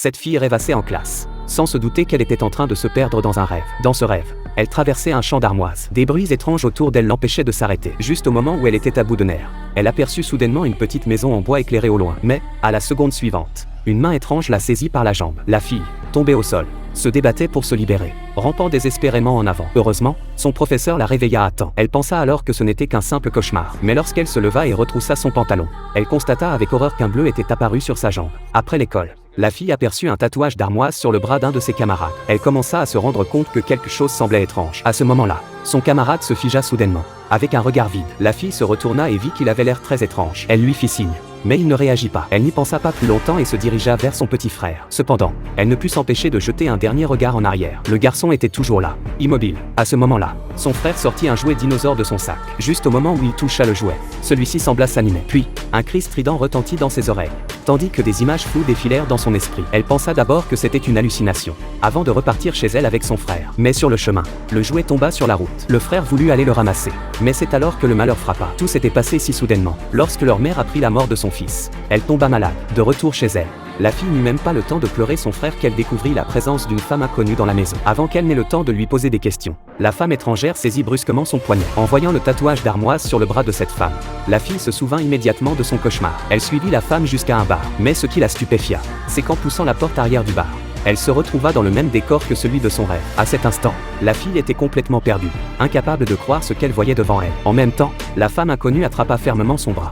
Cette fille rêvassait en classe, sans se douter qu'elle était en train de se perdre dans un rêve. Dans ce rêve, elle traversait un champ d'armoises. Des bruits étranges autour d'elle l'empêchaient de s'arrêter. Juste au moment où elle était à bout de nerfs, elle aperçut soudainement une petite maison en bois éclairée au loin. Mais, à la seconde suivante, une main étrange la saisit par la jambe. La fille, tombée au sol, se débattait pour se libérer, rampant désespérément en avant. Heureusement, son professeur la réveilla à temps. Elle pensa alors que ce n'était qu'un simple cauchemar. Mais lorsqu'elle se leva et retroussa son pantalon, elle constata avec horreur qu'un bleu était apparu sur sa jambe. Après l'école, la fille aperçut un tatouage d'armoise sur le bras d'un de ses camarades. Elle commença à se rendre compte que quelque chose semblait étrange. À ce moment-là, son camarade se figea soudainement. Avec un regard vide, la fille se retourna et vit qu'il avait l'air très étrange. Elle lui fit signe, mais il ne réagit pas. Elle n'y pensa pas plus longtemps et se dirigea vers son petit frère. Cependant, elle ne put s'empêcher de jeter un dernier regard en arrière. Le garçon était toujours là, immobile. À ce moment-là, son frère sortit un jouet dinosaure de son sac. Juste au moment où il toucha le jouet, celui-ci sembla s'animer. Puis, un cri strident retentit dans ses oreilles, tandis que des images floues défilèrent dans son esprit. Elle pensa d'abord que c'était une hallucination, avant de repartir chez elle avec son frère. Mais sur le chemin, le jouet tomba sur la route. Le frère voulut aller le ramasser, mais c'est alors que le malheur frappa. Tout s'était passé si soudainement. Lorsque leur mère apprit la mort de son fils, elle tomba malade. De retour chez elle, la fille n'eut même pas le temps de pleurer son frère qu'elle découvrit la présence d'une femme inconnue dans la maison. Avant qu'elle n'ait le temps de lui poser des questions, la femme étrangère saisit brusquement son poignet. En voyant le tatouage d'armoise sur le bras de cette femme, la fille se souvint immédiatement de son cauchemar. Elle suivit la femme jusqu'à un bar. Mais ce qui la stupéfia, c'est qu'en poussant la porte arrière du bar, elle se retrouva dans le même décor que celui de son rêve. À cet instant, la fille était complètement perdue, incapable de croire ce qu'elle voyait devant elle. En même temps, la femme inconnue attrapa fermement son bras.